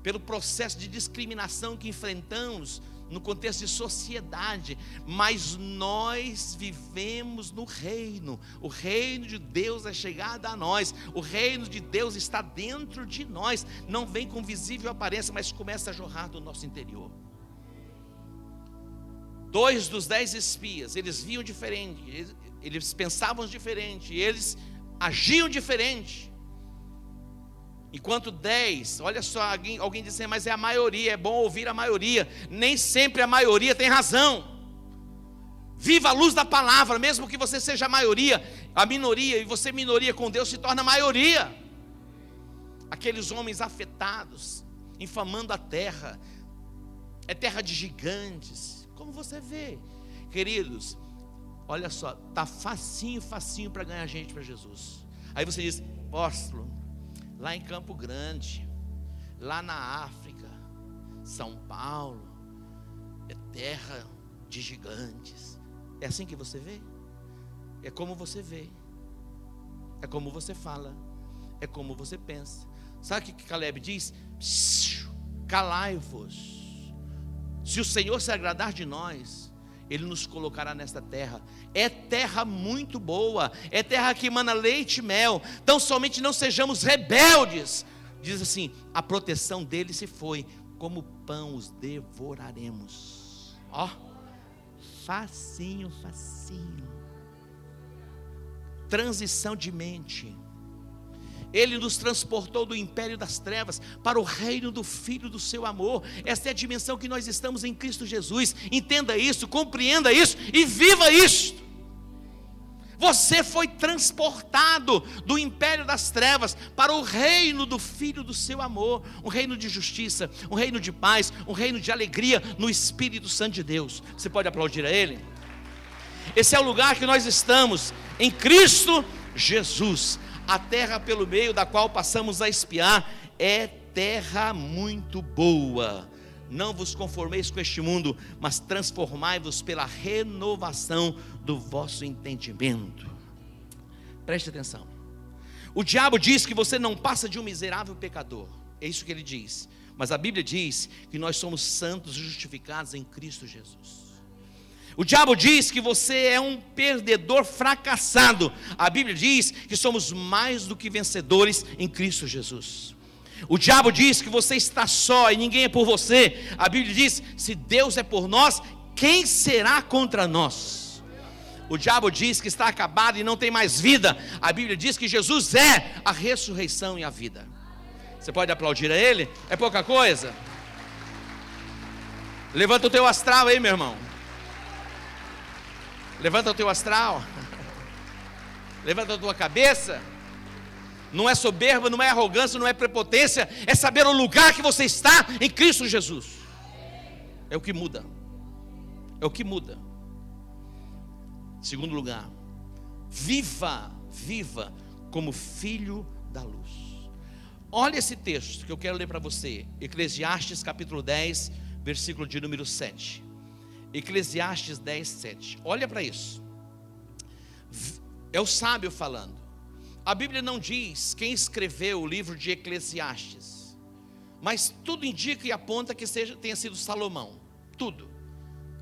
pelo processo de discriminação que enfrentamos no contexto de sociedade, mas nós vivemos no reino. O reino de Deus é chegado a nós. O reino de Deus está dentro de nós. Não vem com visível aparência, mas começa a jorrar do nosso interior. 2 dos 10 espias, eles viam diferente, eles pensavam diferente, eles agiam diferente. Enquanto 10, olha só, alguém disse: mas é a maioria, é bom ouvir a maioria. Nem sempre a maioria tem razão. Viva a luz da palavra, mesmo que você seja a minoria, e você minoria com Deus se torna maioria. Aqueles homens afetados, infamando a terra, é terra de gigantes. Como você vê, queridos, olha só, está facinho para ganhar gente para Jesus. Aí você diz: apóstolo, lá em Campo Grande, lá na África, São Paulo, é terra de gigantes. É assim que você vê? É como você vê, é como você fala, é como você pensa. Sabe o que Caleb diz? Calai-vos. Se o Senhor se agradar de nós, Ele nos colocará nesta terra. É terra muito boa, é terra que emana leite e mel. Então somente não sejamos rebeldes. Diz assim: a proteção dele se foi. como pão os devoraremos. Ó, facinho, facinho. Transição de mente. Ele nos transportou do império das trevas para o reino do Filho do seu amor. Essa é a dimensão que nós estamos em Cristo Jesus. Entenda isso, compreenda isso e viva isso. Você foi transportado do império das trevas para o reino do Filho do seu amor. Um reino de justiça, um reino de paz, um reino de alegria no Espírito Santo de Deus. Você pode aplaudir a Ele? Esse é o lugar que nós estamos, em Cristo Jesus. A terra pelo meio da qual passamos a espiar é terra muito boa. Não vos conformeis com este mundo, mas transformai-vos pela renovação do vosso entendimento. Preste atenção. O diabo diz que você não passa de um miserável pecador. É isso que ele diz. Mas a Bíblia diz que nós somos santos e justificados em Cristo Jesus. O diabo diz que você é um perdedor fracassado. A Bíblia diz que somos mais do que vencedores em Cristo Jesus. O diabo diz que você está só e ninguém é por você. A Bíblia diz: se Deus é por nós, quem será contra nós? O diabo diz que está acabado e não tem mais vida. A Bíblia diz que Jesus é a ressurreição e a vida. Você pode aplaudir a Ele? É pouca coisa? Levanta o teu astral aí, meu irmão. Levanta o teu astral. Levanta a tua cabeça. Não é soberba, não é arrogância, não é prepotência. É saber o lugar que você está em Cristo Jesus. É o que muda. É o que muda. Segundo lugar, viva como filho da luz. Olha esse texto que eu quero ler para você. Eclesiastes capítulo 10, versículo de número 7. Eclesiastes 10, 7. Olha para isso. É o sábio falando. A Bíblia não diz quem escreveu o livro de Eclesiastes, mas tudo indica e aponta que tenha sido Salomão. Tudo.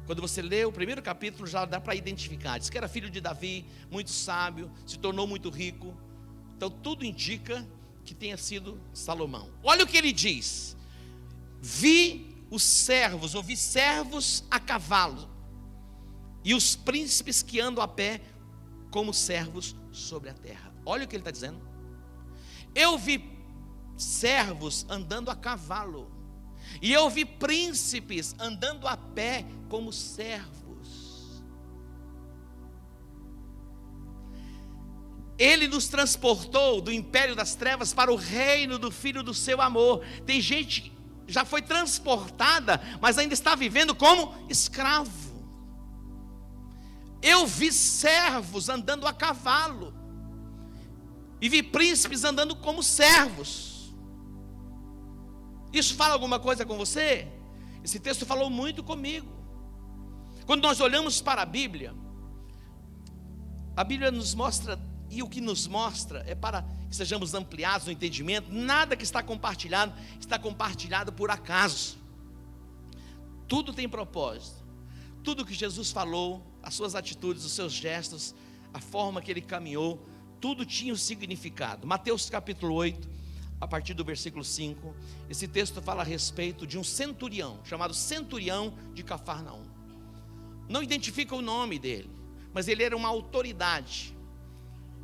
Quando você lê o primeiro capítulo, já dá para identificar. Diz que era filho de Davi, muito sábio, se tornou muito rico. Então tudo indica que tenha sido Salomão. Olha o que ele diz: vi os servos, ouvi servos a cavalo, e os príncipes que andam a pé como servos sobre a terra. Olha o que ele está dizendo. Eu vi servos andando a cavalo, e eu vi príncipes andando a pé como servos. Ele nos transportou do império das trevas para o reino do Filho do seu amor. Tem gente que já foi transportada, mas ainda está vivendo como escravo. Eu vi servos andando a cavalo, e vi príncipes andando como servos. Isso fala alguma coisa com você? Esse texto falou muito comigo. Quando nós olhamos para a Bíblia nos mostra, e o que nos mostra é para que sejamos ampliados no entendimento. Nada que está compartilhado por acaso. Tudo tem propósito. Tudo que Jesus falou, as suas atitudes, os seus gestos, a forma que ele caminhou, tudo tinha um significado. Mateus capítulo 8, a partir do versículo 5, esse texto fala a respeito de um centurião, chamado centurião de Cafarnaum. Não identifica o nome dele, mas ele era uma autoridade,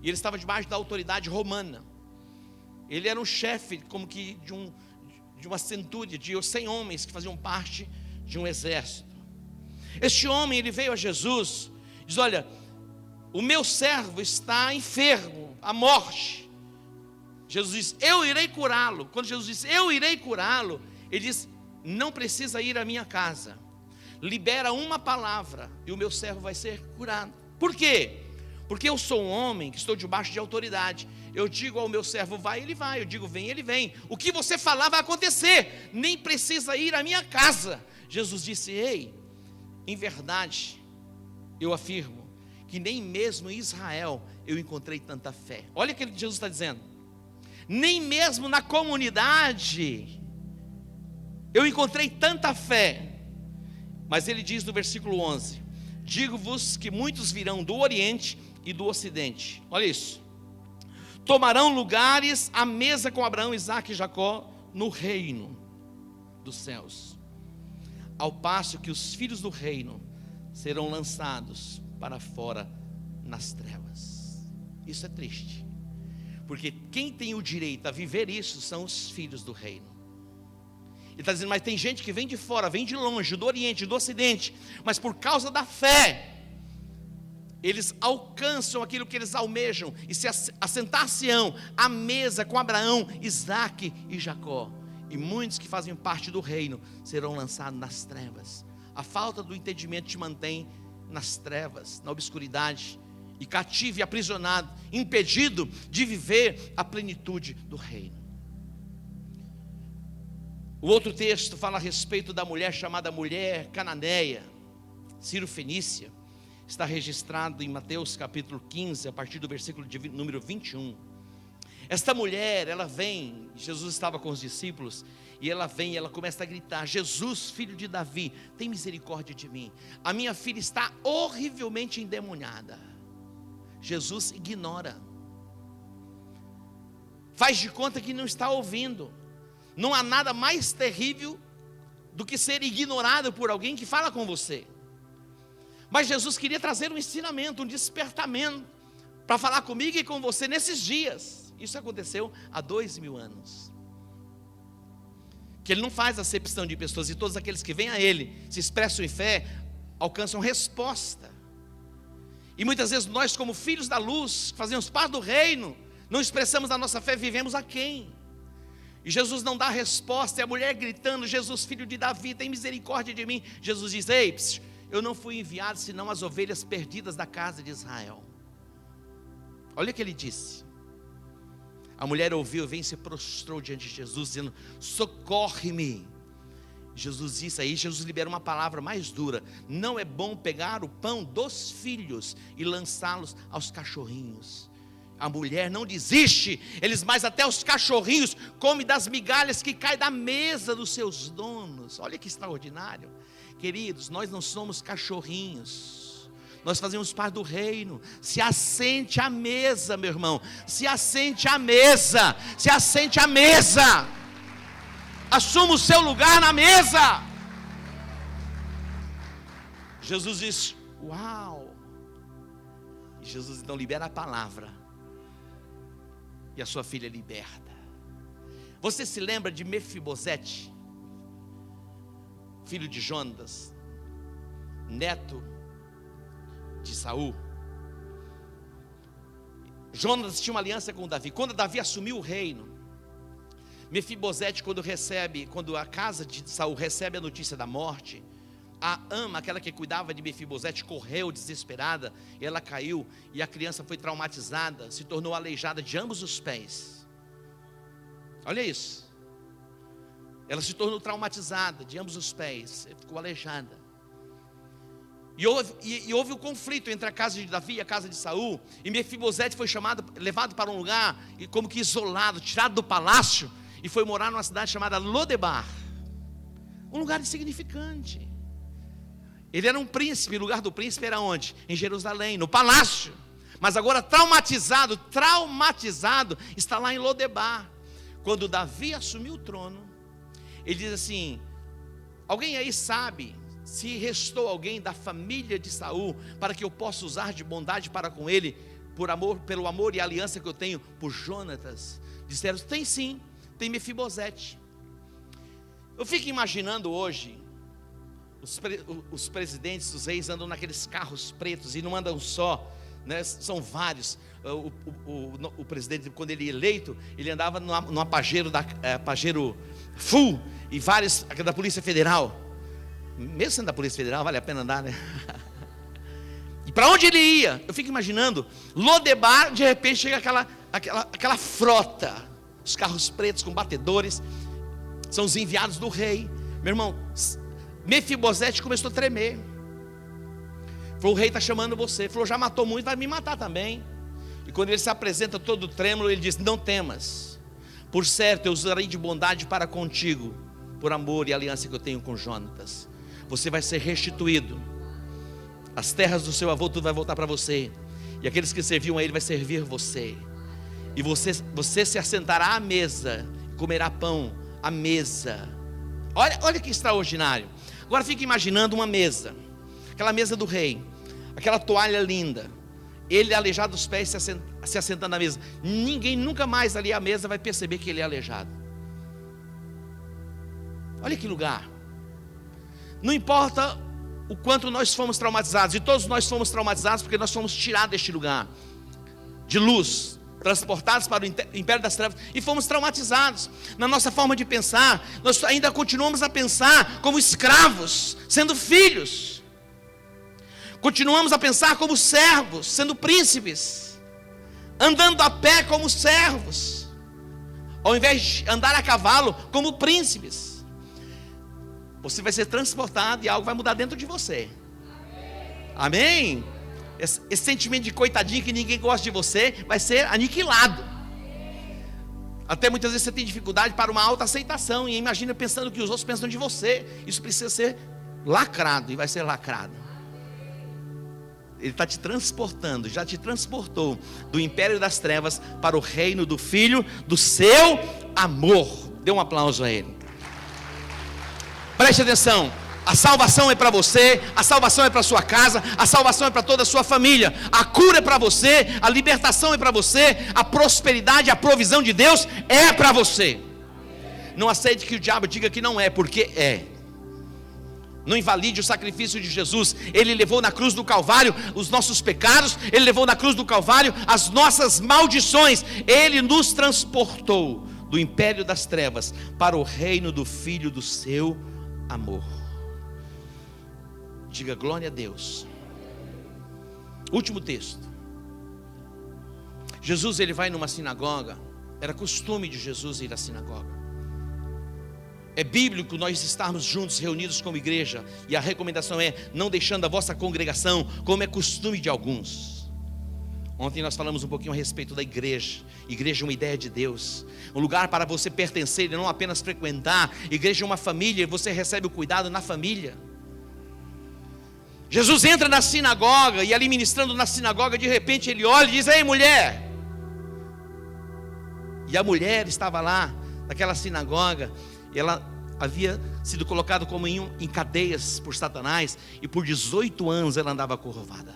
e ele estava debaixo da autoridade romana. Ele era um chefe, como que de uma centúria, de 100 homens que faziam parte de um exército. Este homem, ele veio a Jesus, diz: olha, o meu servo está enfermo, à morte. Jesus diz: eu irei curá-lo. Quando Jesus diz: eu irei curá-lo, ele diz: não precisa ir à minha casa, libera uma palavra e o meu servo vai ser curado. Por quê? Porque eu sou um homem que estou debaixo de autoridade. Eu digo ao meu servo: vai, ele vai. Eu digo: vem, ele vem. O que você falar vai acontecer. Nem precisa ir à minha casa. Jesus disse: ei, em verdade, eu afirmo que nem mesmo em Israel eu encontrei tanta fé. Olha o que Jesus está dizendo. Nem mesmo na comunidade eu encontrei tanta fé. Mas ele diz no versículo 11: digo-vos que muitos virão do Oriente e do Ocidente. Olha isso. Tomarão lugares à mesa com Abraão, Isaque e Jacó no reino. dos céus, ao passo que os filhos do reino serão lançados para fora nas trevas. Isso é triste, porque quem tem o direito a viver isso são os filhos do reino. Ele está dizendo, mas tem gente que vem de fora, vem de longe, do Oriente, do Ocidente, mas por causa da fé, eles alcançam aquilo que eles almejam, e se assentar-se-ão à mesa com Abraão, Isaque e Jacó. E muitos que fazem parte do reino serão lançados nas trevas. A falta do entendimento te mantém nas trevas, na obscuridade, e cativo e aprisionado, impedido de viver a plenitude do reino. O outro texto fala a respeito da mulher chamada mulher cananeia, Ciro-fenícia. Está registrado em Mateus capítulo 15, a partir do versículo de número 21. Esta mulher, ela vem, Jesus estava com os discípulos, e ela vem e ela começa a gritar: Jesus, filho de Davi, tem misericórdia de mim, a minha filha está horrivelmente endemoniada. Jesus ignora, faz de conta que não está ouvindo. Não há nada mais terrível do que ser ignorado por alguém que fala com você. Mas Jesus queria trazer um ensinamento, um despertamento, para falar comigo e com você nesses dias. Isso aconteceu há 2000 anos. Que Ele não faz acepção de pessoas, e todos aqueles que vêm a Ele, se expressam em fé, alcançam resposta. E muitas vezes nós, como filhos da luz, que fazemos parte do reino, não expressamos a nossa fé, vivemos aquém. E Jesus não dá resposta, e a mulher gritando: Jesus, filho de Davi, tem misericórdia de mim. Jesus diz: ei, eu não fui enviado senão as ovelhas perdidas da casa de Israel. Olha o que ele disse. A mulher ouviu, vem e se prostrou diante de Jesus, dizendo: socorre-me. Jesus disse, aí Jesus libera uma palavra mais dura: não é bom pegar o pão dos filhos e lançá-los aos cachorrinhos. A mulher não desiste, eles mais até os cachorrinhos comem das migalhas que caem da mesa dos seus donos. Olha que extraordinário. Queridos, nós não somos cachorrinhos, nós fazemos parte do reino. Se assente à mesa, meu irmão, se assente à mesa, se assente à mesa, assuma o seu lugar na mesa. Jesus diz: uau. E Jesus então libera a palavra, e a sua filha liberta. Você se lembra de Mefibosete, filho de Jonatas, neto de Saul? Jonatas tinha uma aliança com Davi. Quando Davi assumiu o reino, Mefibosete, quando a casa de Saul recebe a notícia da morte, a ama, aquela que cuidava de Mefibosete, correu desesperada, e ela caiu, e a criança foi traumatizada, se tornou aleijada de ambos os pés. Olha isso. Ela se tornou traumatizada de ambos os pés, ficou aleijada. E houve um conflito entre a casa de Davi e a casa de Saul, e Mefibosete foi levado para um lugar, e como que isolado, tirado do palácio, e foi morar numa cidade chamada Lodebar, um lugar insignificante. Ele era um príncipe, o lugar do príncipe era onde? Em Jerusalém, no palácio. Mas agora traumatizado, está lá em Lodebar. Quando Davi assumiu o trono, ele diz assim: alguém aí sabe se restou alguém da família de Saul, para que eu possa usar de bondade para com ele, pelo amor e aliança que eu tenho por Jonatas? Disseram: tem sim, tem Mefibosete. Eu fico imaginando hoje, os presidentes, os reis andam naqueles carros pretos, e não andam só, né? São vários. O presidente, quando ele é eleito, ele andava numa Pajero Full, e vários da Polícia Federal. Mesmo sendo da Polícia Federal, vale a pena andar, né? E para onde ele ia? Eu fico imaginando, Lodebar, de repente chega aquela frota, os carros pretos com batedores, são os enviados do rei. Meu irmão, Mefibosete começou a tremer. Falou: o rei está chamando você. Falou: já matou muito, vai me matar também. E quando ele se apresenta todo trêmulo, ele diz: não temas, por certo eu usarei de bondade para contigo, por amor e aliança que eu tenho com Jonatas. Você vai ser restituído, as terras do seu avô, tudo vai voltar para você, e aqueles que serviam a ele vai servir você. E você se assentará à mesa, comerá pão à mesa, Olha que extraordinário. Agora fica imaginando uma mesa, aquela mesa do rei, aquela toalha linda, ele aleijado dos pés se assentando na mesa. Ninguém nunca mais ali à mesa vai perceber que ele é aleijado. Olha que lugar. Não importa o quanto nós fomos traumatizados, e todos nós fomos traumatizados porque nós fomos tirados deste lugar de luz, transportados para o império das trevas, e fomos traumatizados na nossa forma de pensar. Nós ainda continuamos a pensar como escravos, sendo filhos. Continuamos a pensar como servos, sendo príncipes, andando a pé como servos, ao invés de andar a cavalo como príncipes. Você vai ser transportado e algo vai mudar dentro de você. Amém? Esse sentimento de coitadinho, que ninguém gosta de você, vai ser aniquilado. Até muitas vezes você tem dificuldade para uma autoaceitação, e imagina pensando que os outros pensam de você. Isso precisa ser lacrado, e vai ser lacrado. Ele está te transportando, já te transportou do império das trevas para o reino do Filho do seu amor. Dê um aplauso a Ele. Preste atenção. A salvação é para você, a salvação é para sua casa, a salvação é para toda a sua família. A cura é para você, a libertação é para você, a prosperidade, a provisão de Deus é para você. Não aceite que o diabo diga que não é, porque é. Não invalide o sacrifício de Jesus. Ele levou na cruz do Calvário os nossos pecados, Ele levou na cruz do Calvário as nossas maldições. Ele nos transportou do império das trevas para o reino do Filho do seu amor. Diga glória a Deus. Último texto. Jesus, ele vai numa sinagoga. Era costume de Jesus ir à sinagoga. É bíblico nós estarmos juntos, reunidos como igreja. E a recomendação é: não deixando a vossa congregação, como é costume de alguns. Ontem nós falamos um pouquinho a respeito da igreja. Igreja é uma ideia de Deus, um lugar para você pertencer e não apenas frequentar. Igreja é uma família, e você recebe o cuidado na família. Jesus entra na sinagoga, e ali ministrando na sinagoga, de repente ele olha e diz: ei, mulher. E a mulher estava lá naquela sinagoga. Ela havia sido colocada como em cadeias por Satanás, e por 18 anos ela andava curvada.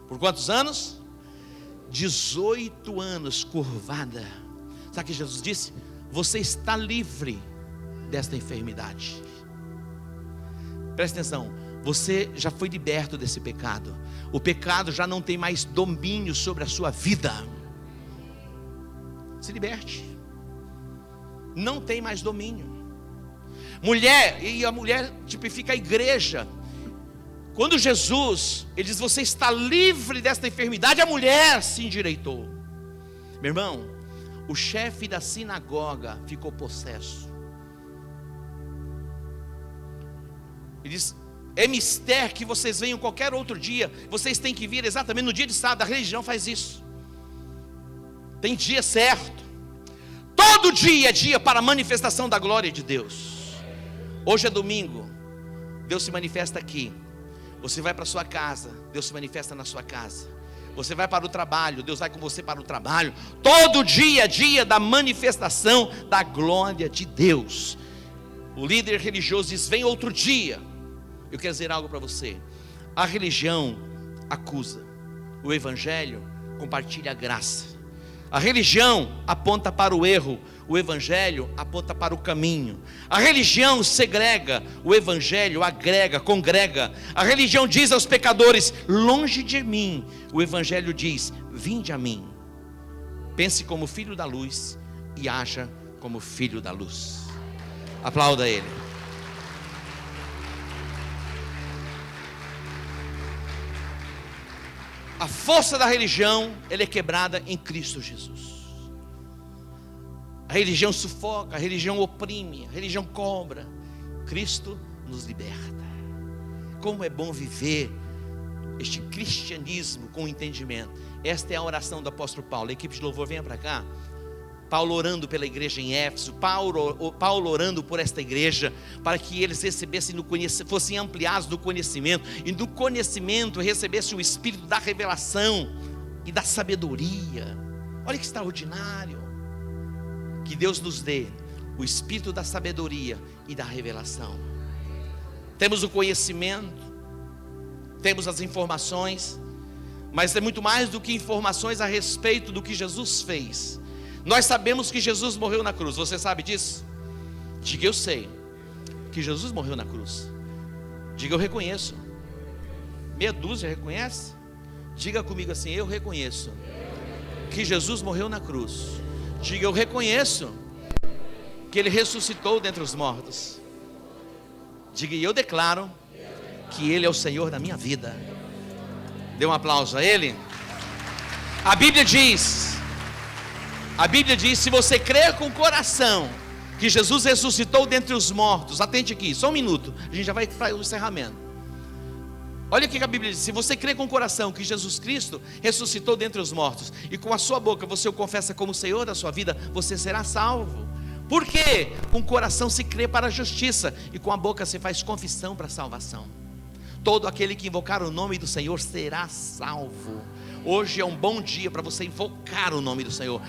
Por quantos anos? 18 anos curvada. Sabe o que Jesus disse? Você está livre desta enfermidade. Presta atenção. Você já foi liberto desse pecado. O pecado já não tem mais domínio sobre a sua vida. Se liberte. Não tem mais domínio. Mulher, e a mulher tipifica a igreja. Quando Jesus, ele diz: você está livre desta enfermidade, a mulher se endireitou. Meu irmão, o chefe da sinagoga ficou possesso. Ele diz: é mister que vocês venham qualquer outro dia, vocês têm que vir exatamente no dia de sábado. A religião faz isso. Tem dia certo. Todo dia é dia para a manifestação da glória de Deus. Hoje é domingo, Deus se manifesta aqui. Você vai para a sua casa, Deus se manifesta na sua casa. Você vai para o trabalho, Deus vai com você para o trabalho. Todo dia é dia da manifestação da glória de Deus. O líder religioso diz: vem outro dia. Eu quero dizer algo para você. A religião acusa, o evangelho compartilha a graça. A religião aponta para o erro, o evangelho aponta para o caminho. A religião segrega, o evangelho agrega, congrega. A religião diz aos pecadores: longe de mim. O evangelho diz: vinde a mim. Pense como filho da luz e haja como filho da luz. Aplauda ele. A força da religião, ela é quebrada em Cristo Jesus. A religião sufoca, a religião oprime, a religião cobra. Cristo nos liberta. Como é bom viver este cristianismo com entendimento. Esta é a oração do apóstolo Paulo. A equipe de louvor, venha para cá. Paulo orando pela igreja em Éfeso, Paulo orando por esta igreja, para que eles recebessem, fossem ampliados no conhecimento, e do conhecimento recebessem o espírito da revelação e da sabedoria. Olha que extraordinário. Que Deus nos dê o espírito da sabedoria e da revelação. Temos o conhecimento, temos as informações, mas é muito mais do que informações a respeito do que Jesus fez. Nós sabemos que Jesus morreu na cruz. Você sabe disso? Diga: eu sei que Jesus morreu na cruz. Diga: eu reconheço. Meia dúzia reconhece? Diga comigo assim: eu reconheço que Jesus morreu na cruz. Diga: eu reconheço que Ele ressuscitou dentre os mortos. Diga: e eu declaro que Ele é o Senhor da minha vida. Dê um aplauso a Ele. A Bíblia diz, se você crer com o coração que Jesus ressuscitou dentre os mortos, atente aqui, só um minuto, a gente já vai para o encerramento. Olha o que a Bíblia diz: se você crer com o coração que Jesus Cristo ressuscitou dentre os mortos, e com a sua boca você o confessa como Senhor da sua vida, você será salvo. Por quê? Com o coração se crê para a justiça, e com a boca se faz confissão para a salvação. Todo aquele que invocar o nome do Senhor será salvo. Hoje é um bom dia para você invocar o nome do Senhor.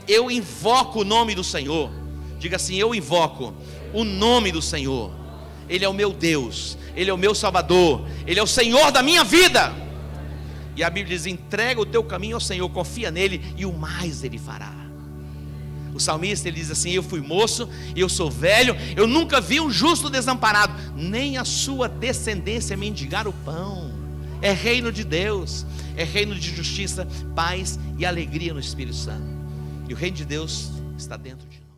Eu invoco o nome do Senhor. Diga assim: eu invoco o nome do Senhor. Ele é o meu Deus, Ele é o meu Salvador, Ele é o Senhor da minha vida. E a Bíblia diz: entrega o teu caminho ao Senhor, confia nele, e o mais Ele fará. O salmista, ele diz assim: eu fui moço e eu sou velho, eu nunca vi um justo desamparado, nem a sua descendência mendigar o pão. É reino de Deus, é reino de justiça, paz e alegria no Espírito Santo. E o reino de Deus está dentro de nós.